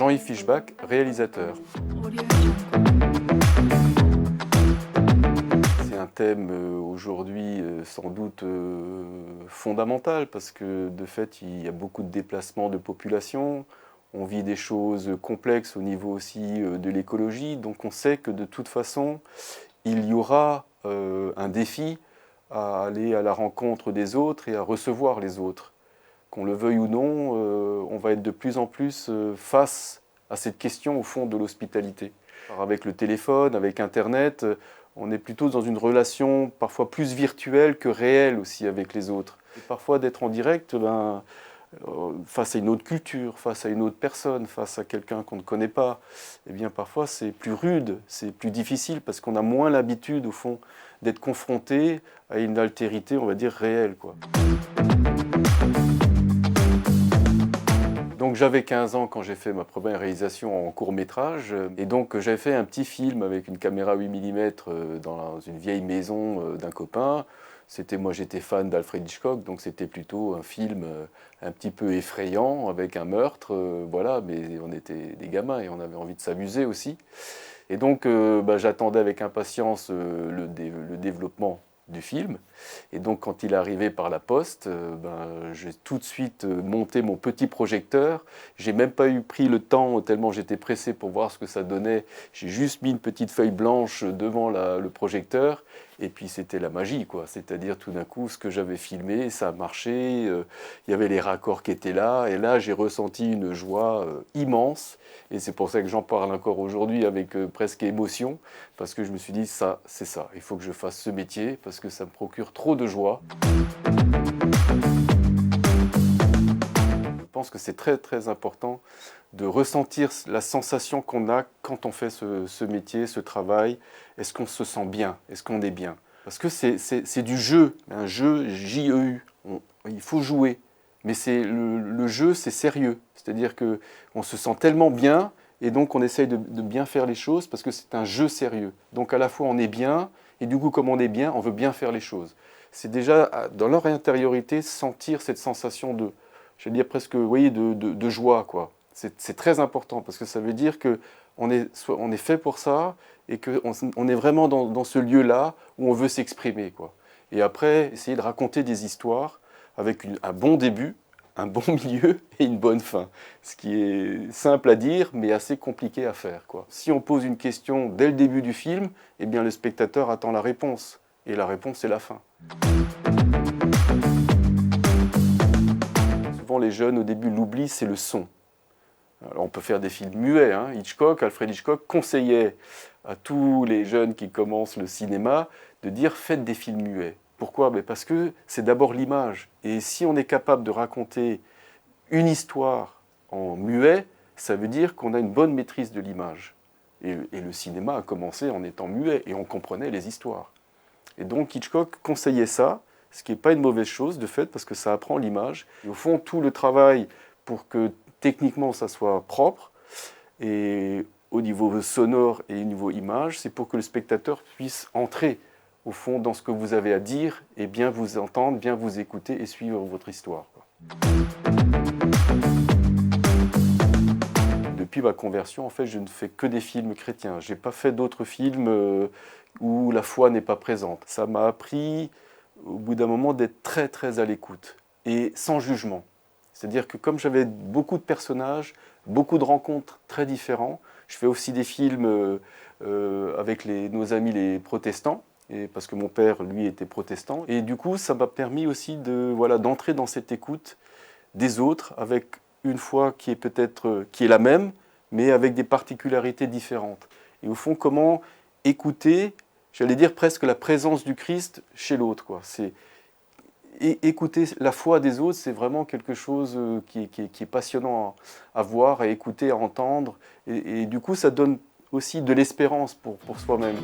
Jean-Yves Fischbach, réalisateur. C'est un thème aujourd'hui sans doute fondamental parce que de fait il y a beaucoup de déplacements de population, on vit des choses complexes au niveau aussi de l'écologie, donc on sait que de toute façon il y aura un défi à aller à la rencontre des autres et à recevoir les autres. Qu'on le veuille ou non, on va être de plus en plus face à cette question au fond de l'hospitalité. Avec le téléphone, avec Internet, on est plutôt dans une relation parfois plus virtuelle que réelle aussi avec les autres. Et parfois d'être en direct, face à une autre culture, face à une autre personne, face à quelqu'un qu'on ne connaît pas, eh bien parfois c'est plus rude, c'est plus difficile parce qu'on a moins l'habitude au fond d'être confronté à une altérité, on va dire, réelle, quoi. Donc j'avais 15 ans quand j'ai fait ma première réalisation en court-métrage et donc j'avais fait un petit film avec une caméra 8 mm dans une vieille maison d'un copain. Moi j'étais fan d'Alfred Hitchcock, donc c'était plutôt un film un petit peu effrayant avec un meurtre, voilà, mais on était des gamins et on avait envie de s'amuser aussi. Et donc j'attendais avec impatience le développement du film. Et donc quand il est arrivé par la poste, j'ai tout de suite monté mon petit projecteur. J'ai même pas pris le temps, tellement j'étais pressé pour voir ce que ça donnait. J'ai juste mis une petite feuille blanche devant le projecteur. Et puis c'était la magie, quoi. C'est-à-dire tout d'un coup, ce que j'avais filmé, ça a marché. Il y avait les raccords qui étaient là. Et là, j'ai ressenti une joie immense. Et c'est pour ça que j'en parle encore aujourd'hui avec presque émotion. Parce que je me suis dit, ça, c'est ça. Il faut que je fasse ce métier parce que ça me procure trop de joie. Je pense que c'est très très important de ressentir la sensation qu'on a quand on fait ce métier, ce travail. Est-ce qu'on se sent bien? Est-ce qu'on est bien? Parce que c'est du jeu, un jeu J-E-U. Il faut jouer. Mais le jeu, c'est sérieux. C'est-à-dire qu'on se sent tellement bien et donc on essaye de bien faire les choses parce que c'est un jeu sérieux. Donc à la fois on est bien et du coup comme on est bien, on veut bien faire les choses. C'est déjà dans leur intériorité sentir cette sensation de, je vais dire presque, vous voyez, de joie, quoi. C'est très important parce que ça veut dire qu'on est fait pour ça et qu'on est vraiment dans ce lieu-là où on veut s'exprimer, quoi. Et après, essayer de raconter des histoires avec un bon début, un bon milieu et une bonne fin. Ce qui est simple à dire, mais assez compliqué à faire, quoi. Si on pose une question dès le début du film, eh bien le spectateur attend la réponse. Et la réponse, c'est la fin. Souvent, les jeunes, au début, l'oublient, c'est le son. Alors, on peut faire des films muets. Hein. Alfred Hitchcock conseillait à tous les jeunes qui commencent le cinéma de dire « faites des films muets ». Pourquoi? Parce que c'est d'abord l'image. Et si on est capable de raconter une histoire en muet, ça veut dire qu'on a une bonne maîtrise de l'image. Et le cinéma a commencé en étant muet et on comprenait les histoires. Et donc Hitchcock conseillait ça, ce qui n'est pas une mauvaise chose de fait, parce que ça apprend l'image. Et au fond, tout le travail pour que techniquement ça soit propre, et au niveau sonore et au niveau image, c'est pour que le spectateur puisse entrer au fond dans ce que vous avez à dire, et bien vous entendre, bien vous écouter et suivre votre histoire, quoi. Depuis ma conversion, en fait, je ne fais que des films chrétiens. Je n'ai pas fait d'autres films où la foi n'est pas présente. Ça m'a appris, au bout d'un moment, d'être très très à l'écoute et sans jugement. C'est-à-dire que comme j'avais beaucoup de personnages, beaucoup de rencontres très différents, je fais aussi des films avec nos amis les protestants, parce que mon père, lui, était protestant. Et du coup, ça m'a permis aussi d'entrer dans cette écoute des autres avec une foi qui est la même, mais avec des particularités différentes. Et au fond, comment écouter, j'allais dire presque la présence du Christ chez l'autre, quoi. Écouter la foi des autres, c'est vraiment quelque chose qui est passionnant à voir, à écouter, à entendre. Et du coup, ça donne aussi de l'espérance pour soi-même.